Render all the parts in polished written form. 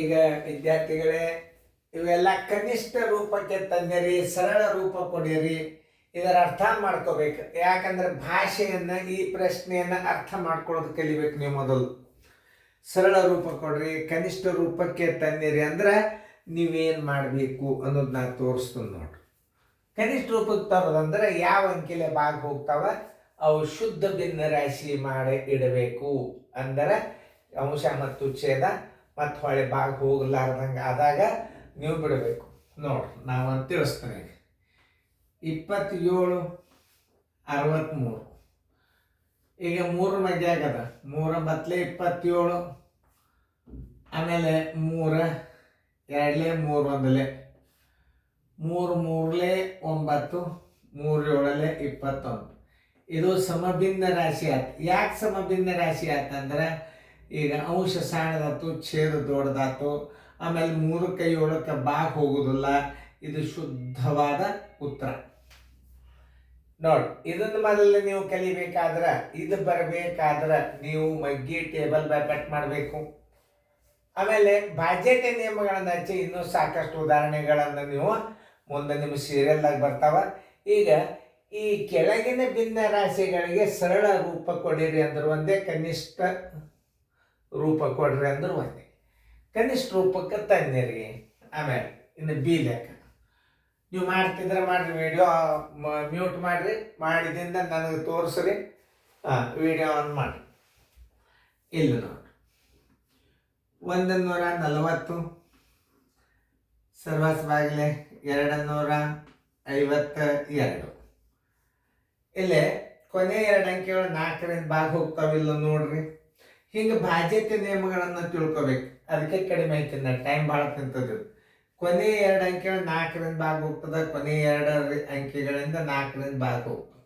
ಈಗ ವಿದ್ಯಾರ್ಥಿಗಳೇ, ಇವೆಲ್ಲ ಕನಿಷ್ಠ ರೂಪಕ್ಕೆ ತಂದಿರಿ, ಸರಳ ರೂಪ ಕೊಡಿರಿ. ಇದರ ಅರ್ಥ ಮಾಡ್ಕೋಬೇಕು. ಯಾಕಂದ್ರೆ ಭಾಷೆಯನ್ನು, ಈ ಪ್ರಶ್ನೆಯನ್ನು ಅರ್ಥ ಮಾಡ್ಕೊಳ್ಳೋದು ಕಲಿಬೇಕು ನೀವು ಮೊದಲು. ಸರಳ ರೂಪ ಕೊಡ್ರಿ, ಕನಿಷ್ಠ ರೂಪಕ್ಕೆ ತಂದಿರಿ ಅಂದ್ರೆ ನೀವೇನು ಮಾಡಬೇಕು ಅನ್ನೋದು ನಾನು ತೋರಿಸ್ತೀನಿ ನೋಡ್ರಿ. ಕನಿಷ್ಠ ರೂಪಕ್ಕೆ ತರೋದಂದ್ರೆ ಯಾವ ಅಂಕಿಲೆ ಭಾಗ ಹೋಗ್ತಾವ ಅವು ಶುದ್ಧ ಭಿನ್ನ ರಾಶಿ ಮಾಡಿ ಇಡಬೇಕು. ಅಂದರೆ ಅಂಶ ಮತ್ತು ಛೇದ ಮತ್ತು ಹೊಳೆ ಭಾಗ ಹೋಗಲಾರ್ದಂಗೆ ಆದಾಗ ನೀವು ಬಿಡಬೇಕು. ನೋಡ್ರಿ, ನಾವಂತ ತಿಳಿಸ್ತೇನೆ. 27 63 ಈಗ 3 ಮಧ್ಯ ಆಗದ. 3 ಬತ್ಲೆ 27, ಆಮೇಲೆ 3 2 3 1 3 3 9 3 7 21. ಇದು ಸಮಭಿನ್ನ ರಾಶಿ ಆಯ್ತು. ಯಾಕೆ ಸಮಭಿನ್ನ ರಾಶಿ ಆಯ್ತಂದ್ರೆ ಈಗ ಅಂಶ ಸಣ್ಣದಾತು, ಛೇದ ದೊಡ್ಡದಾತು, ಆಮೇಲೆ 3ಕ್ಕೆ 7ಕ್ಕೆ ಭಾಗ ಹೋಗೋದಿಲ್ಲ. ಇದು ಶುದ್ಧವಾದ ಉತ್ತರ. ನೋಡಿ, ಇದನ್ನು ಮೊದಲು ನೀವು ಕಲಿಬೇಕಾದ್ರೆ, ಇದು ಬರಬೇಕಾದ್ರೆ ನೀವು ಮಗ್ಗಿ ಟೇಬಲ್ ಬೈ ಕಟ್ ಮಾಡಬೇಕು. ಆಮೇಲೆ ಬಾಧ್ಯತೆ ನಿಯಮಗಳನ್ನು ಹಚ್ಚಿ ಇನ್ನೂ ಸಾಕಷ್ಟು ಉದಾಹರಣೆಗಳನ್ನು ನೀವು ಮುಂದೆ ನಿಮ್ಮ ಸೀರಿಯಲ್ದಾಗ ಬರ್ತಾವ. ಈಗ ಈ ಕೆಳಗಿನ ಭಿನ್ನ ರಾಶಿಗಳಿಗೆ ಸರಳ ರೂಪ ಕೊಡಿರಿ ಅಂದ್ರೆ ಒಂದೇ, ಕನಿಷ್ಠ ರೂಪ ಕೊಡ್ರಿ ಅಂದ್ರೆ ಒಂದೇ. ಕನಿಷ್ಠ ರೂಪಕ್ಕೆ ತಂದಿರಿ. ಆಮೇಲೆ ಇನ್ನು ಬಿ ಲೆಕ್ಕ ನೀವು ಮಾಡ್ತಿದ್ರೆ ಮಾಡ್ರಿ, ವಿಡಿಯೋ ಮ್ಯೂಟ್ ಮಾಡಿರಿ, ಮಾಡಿದಿಂದ ನನಗೆ ತೋರಿಸ್ರಿ. ವಿಡಿಯೋ ಆನ್ ಮಾಡಿ. ಇಲ್ಲಿ ನೋಡಿ, 140 ಸರ್ವಸ್ ಬಾಗಿಲೆ 252. ಇಲ್ಲೇ ಕೊನೆ 2 ಅಂಕೆಗಳು 4ರಿಂದ ಭಾಗ ಹೋಗ್ತಾವಿಲ್ಲ ನೋಡ್ರಿ. ಹಿಂಗೆ ಬಾಧ್ಯತೆ ನಿಯಮಗಳನ್ನು ತಿಳ್ಕೊಬೇಕು. ಅದಕ್ಕೆ ಕಡಿಮೆ ಐತಿ, ಟೈಮ್ ಭಾಳ ತಿಂತದ್ದು. ಕೊನೆ 2 ಅಂಕೆಗಳು 4ರಿಂದ ಭಾಗ ಹೋಗ್ತದೆ, ಕೊನೆ 2 ಅಂಕೆಗಳಿಂದ 4ರಿಂದ ಭಾಗ ಹೋಗ್ತದೆ.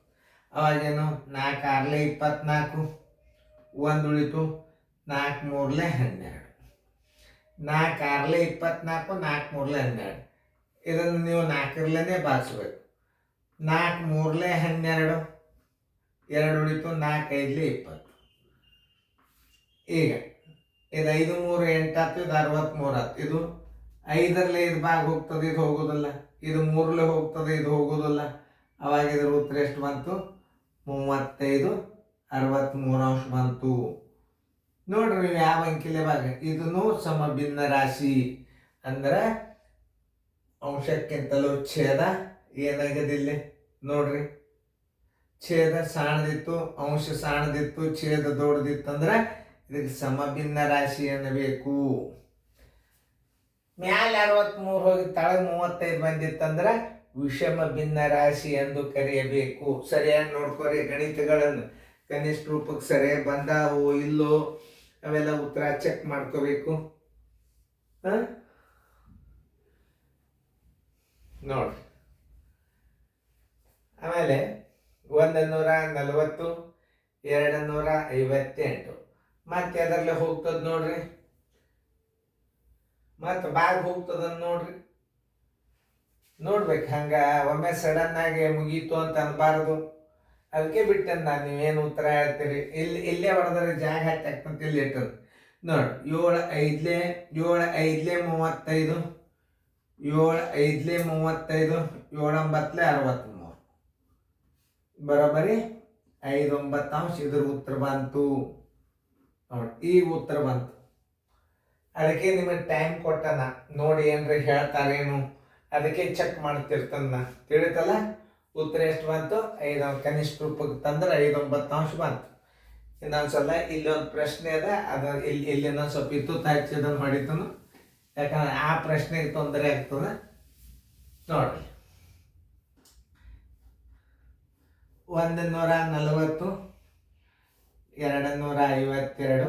ಅವಾಗೇನು 4 6 24, 1 ಉಳಿತು, 4 3 12. 4 6 24, 4 3 12. ಇದನ್ನು ನೀವು 4ರಲ್ಲೇ ಭಾಗಿಸ್ಬೇಕು. 4 3 12, 2 ಉಳಿತು, 4 5 20. ಈಗ ಇದು 5 3 8 ಆಯ್ತು, ಇದು 63 ಆಯ್ತು. ಇದು 5ರಲ್ಲಿ ಇದು ಭಾಗ ಹೋಗ್ತದೆ, ಇದು ಹೋಗೋದಿಲ್ಲ. ಇದು 3ರಲ್ಲಿ ಹೋಗ್ತದೆ, ಇದು ಹೋಗೋದಿಲ್ಲ. ಅವಾಗ ಇದ್ರ ಉತ್ತರ ಎಷ್ಟು ಬಂತು? 35 63 ಬಂತು. ನೋಡ್ರಿ, ನೀವು ಯಾವ ಅಂಕಿಲೆ ಭಾಗ. ಇದನ್ನು ಸಮಭಿನ್ನ ರಾಶಿ ಅಂದ್ರೆ ಅಂಶಕ್ಕಿಂತಲೂ ಛೇದ ಏನಾಗದಿಲ್ಲ ನೋಡ್ರಿ. ಛೇದ ಸಣ್ಣದಿತ್ತು, ಅಂಶ ಸಣ್ಣದಿತ್ತು, ಛೇದ ದೊಡ್ಡದಿತ್ತು ಅಂದ್ರೆ ಇದಕ್ಕೆ ಸಮಭಿನ್ನ ರಾಶಿ ಅನ್ನಬೇಕು. ಮ್ಯಾಲ 63 ಹೋಗಿ ತಳಗ 35 ಬಂದಿತ್ತಂದ್ರೆ ವಿಷಮ ಭಿನ್ನ ರಾಶಿ ಎಂದು ಕರೆಯಬೇಕು. ಸರಿಯಾಗಿ ನೋಡ್ಕೊರಿ ಗಣಿತಗಳನ್ನು. ಕನಿಷ್ಠ ರೂಪಕ್ಕೆ ಸರಿಯಾಗಿ ಬಂದಾವೋ ಇಲ್ಲೋ ಅವೆಲ್ಲ ಉತ್ತರ ಚೆಕ್ ಮಾಡ್ಕೋಬೇಕು. ನೋಡ್ರಿ, ಆಮೇಲೆ 140 258 ಮತ್ತೆ ಅದರಲ್ಲೇ ಹೋಗ್ತದ ನೋಡ್ರಿ. ಮತ್ತೆ ಭಾಗ ಹೋಗ್ತದ ನೋಡ್ರಿ. ನೋಡ್ಬೇಕು, ಹಂಗ ಒಮ್ಮೆ ಸಡನ್ ಆಗಿ ಮುಗೀತು ಅಂತ ಅನ್ಬಾರ್ದು. ಅದಕ್ಕೆ ಬಿಟ್ಟೆ ನಾನು. ನೀವೇನು ಉತ್ತರ ಹೇಳ್ತೀರಿ ಇಲ್ಲೇ ಹೊಡೆದ್ರೆ ಜಾಗ ಹಾಕ್ತಕ್ಕಂತ ಇಲ್ಲಿ ಇಟ್ಟದು ನೋಡಿ. 7 5 7 5 35, 7 5 35, 7 9 63. ಬರೋಬ್ಬರಿ 5 9 ಇದ್ರ ಉತ್ತರ ಬಂತು ನೋಡಿ. ಈಗ ಉತ್ತರ ಬಂತು. ಅದಕ್ಕೆ ನಿಮಗೆ ಟೈಮ್ ಕೊಟ್ಟನ ನೋಡಿ, ಏನ್ರಿ ಹೇಳ್ತಾರೇನು ಅದಕ್ಕೆ ಚೆಕ್ ಮಾಡ್ತಿರ್ತಾನ. ತಿಳಿತಲ್ಲ? ಉತ್ತರ ಎಷ್ಟು ಬಂತು? 5. ಕನಿಷ್ಠ ರೂಪಕ್ಕೆ ತಂದ್ರೆ 5 9 ಬಂತು. ಇನ್ನೊಂದ್ಸಲ ಇಲ್ಲೊಂದು ಪ್ರಶ್ನೆ ಅದ, ಅದು ಇಲ್ಲಿ ಇನ್ನೊಂದು ಸ್ವಲ್ಪ ಇತ್ತು ಹಚ್ಚಿದನ್ನು ಮಾಡಿದ್ದನು. ಯಾಕಂದ್ರೆ ಆ ಪ್ರಶ್ನೆಗೆ ತೊಂದರೆ ಆಗ್ತದೆ ನೋಡ್ರಿ. 140 252,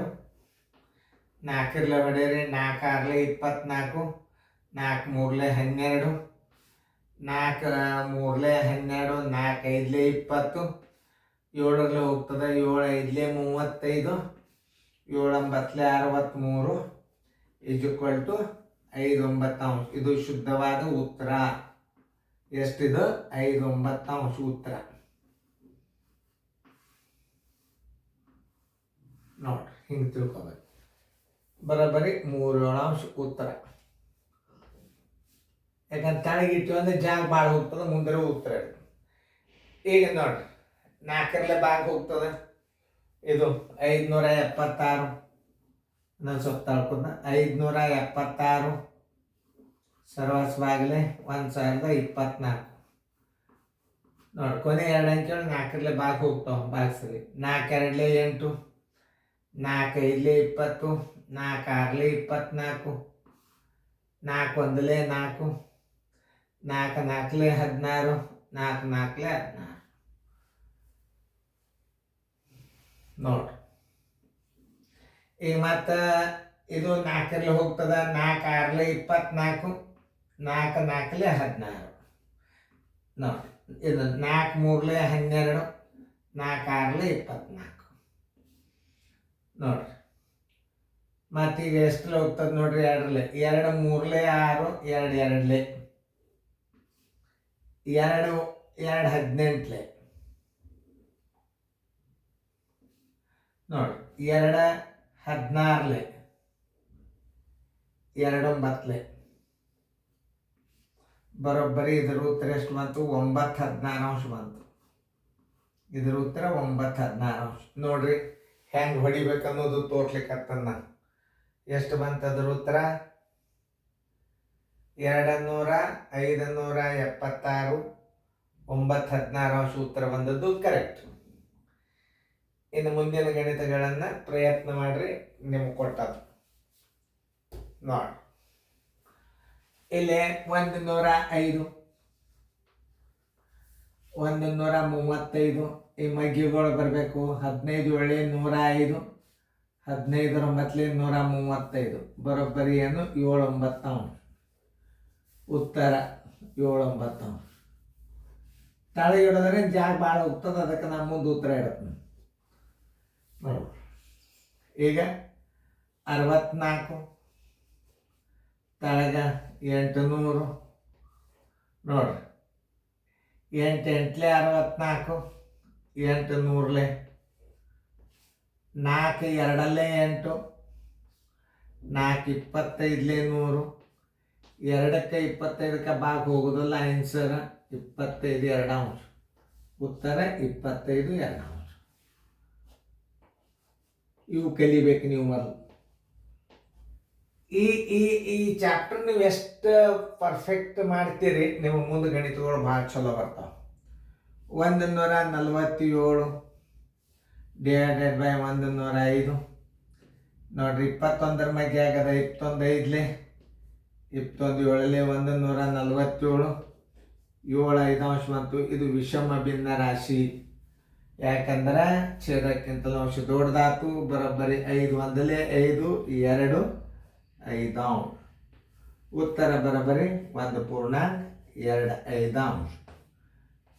4ರಲ್ಲಿ ಹೊಡೆಯಿರಿ. 4 6 24, 4 3 12, 4 3 12, 4 5 20, 7ರಲ್ಲಿ ಹೋಗ್ತದೆ. 7 5 35, 7 9 63 = 5 9. ಇದು ಶುದ್ಧವಾದ ಉತ್ತರ. ಎಷ್ಟಿದು? 5 9 ಉತ್ತರ ನೋಡ್ರಿ. ಹಿಂಗೆ ತಿಳ್ಕೊಬೇಕು. ಬರೋಬ್ಬರಿ 3/7 ಉತ್ತರ. ಯಾಕಂದ್ರೆ ತಳಗಿಟ್ಟು ಅಂದ್ರೆ ಜಾಗ ಭಾಳ ಹೋಗ್ತದೆ, ಮುಂದೆ ಉತ್ತರ. ಈಗ ನೋಡ್ರಿ 4ರಲ್ಲಿ ಭಾಗ ಹೋಗ್ತದೆ, ಇದು 576. ನಾನು ಸ್ವಲ್ಪ ತಳ್ಕೊಂಡ 576 ಸರ್ವಸ್ ಬಾಗಿಲೆ 1024. ನೋಡಿ ಕೊನೆ 2 ಅಂಕೆಗಳು 4ರಲ್ಲಿ ಭಾಗ ಹೋಗ್ತಾವೆ, ಭಾಗಿಸಲಿ. 4 2 8, 4 5 20, 4 6 24, 4 1 4, 4 4 16, 4 4 16. ನೋಡ್ರಿ ಈಗ ಮತ್ತು ಇದು 4ರಲ್ಲಿ ಹೋಗ್ತದ. 4 6 24, 4 4 16. ನೋಡ್ರಿ ಇದು 4 3 12, 4 6 24. ನೋಡ್ರಿ ಮತ್ತೀಗ ಎಷ್ಟು ಹೋಗ್ತದೆ ನೋಡ್ರಿ 2ರಲ್ಲಿ. 2 3 6, 2 2 2 2 18. ನೋಡಿ 2 16, 2 9. ಬರೋಬ್ಬರಿ ಇದರ ಉತ್ತರ ಎಷ್ಟು ಬಂತು? 9 16 ಬಂತು. ಇದರ ಉತ್ತರ 9 16. ನೋಡ್ರಿ ಹೆಂಗೆ ಹೊಡಿಬೇಕನ್ನೋದು ತೋರ್ಸ್ಲಿಕ್ಕತ್ತದ ನಾನು. ಎಷ್ಟು ಬಂತು ಅದ್ರ ಉತ್ತರ? 200 576, 9 16 ಉತ್ತರ ಬಂದದ್ದು ಕರೆಕ್ಟ್. ಇನ್ನು ಮುಂದಿನ ಗಣಿತಗಳನ್ನು ಪ್ರಯತ್ನ ಮಾಡ್ರಿ, ನಿಮ್ಗೆ ಕೊಟ್ಟದ್ದು ನೋಡಿ. ಇಲ್ಲಿ 105, 135. ಈ ಮಗ್ಗಿಗಳು ಬರಬೇಕು. 15 7 105, 15 9 135. ಬರೋಬ್ಬರಿ ಏನು? 7 9. ಉತ್ತರ 7 9. ತಳಗೆ ಹಿಡಿದ್ರೆ ಜಾಗ ಭಾಳ ಹೋಗ್ತದೆ, ಅದಕ್ಕೆ ನಾನು ಮುಂದೆ ಉತ್ತರ ಇಡುತ್ತೆ. ಈಗ 64 ತಳಗ 800. ನೋಡ್ರಿ 8 8 64, 8 100. 4 2 8, 4 25 100. 2ಕ್ಕೆ 25ಕ್ಕೆ ಭಾಗ ಹೋಗೋದಿಲ್ಲ, ಆನ್ಸರ್ 25 2. ಉತ್ತರ 25 2. ಇವು ಕಲಿಬೇಕು ನೀವು ಮೊದಲು. ಈ ಈ ಈ ಚಾಪ್ಟರ್ ನೀವು ಎಷ್ಟು ಪರ್ಫೆಕ್ಟ್ ಮಾಡ್ತೀರಿ, ನೀವು ಮುಂದೆ ಗಣಿತಗಳು ಭಾಳ ಚಲೋ ಬರ್ತಾವೆ. 147 ಡಿವೈಡೆಡ್ ಬೈ 105. ನೋಡ್ರಿ 21 ಮಧ್ಯೆ ಆಗದ. 21 5, 21 7 147, 7 5 ಬಂತು. ಇದು ವಿಷಮ ಭಿನ್ನ ರಾಶಿ, ಯಾಕಂದ್ರೆ ಛೇದಕ್ಕಿಂತಲೂ ಅಂಶ ದೊಡ್ಡದಾತು. ಬರೋಬ್ಬರಿ 5 1 5, 2 5. ಉತ್ತರ ಬರೋಬ್ಬರಿ 1.25.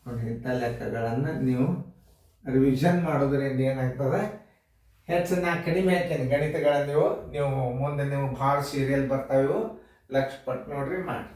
ನೋಡಿ ಇಂಥ ಲೆಕ್ಕಗಳನ್ನು ನೀವು ರಿವಿಷನ್ ಮಾಡೋದ್ರಿಂದ ಏನಾಗ್ತದೆ, ಹೆಚ್ಚು ನಾ ಕಡಿಮೆ ಹಾಕೇನೆ ಗಣಿತಗಳನ್ನು ನೀವು ಮುಂದೆ ಭಾಳ ಸೀರಿಯಲ್ ಬರ್ತಾವೆ. ಲಕ್ಷ ಪಟ್ಟು ನೋಡ್ರಿ ಮಾಡಿ.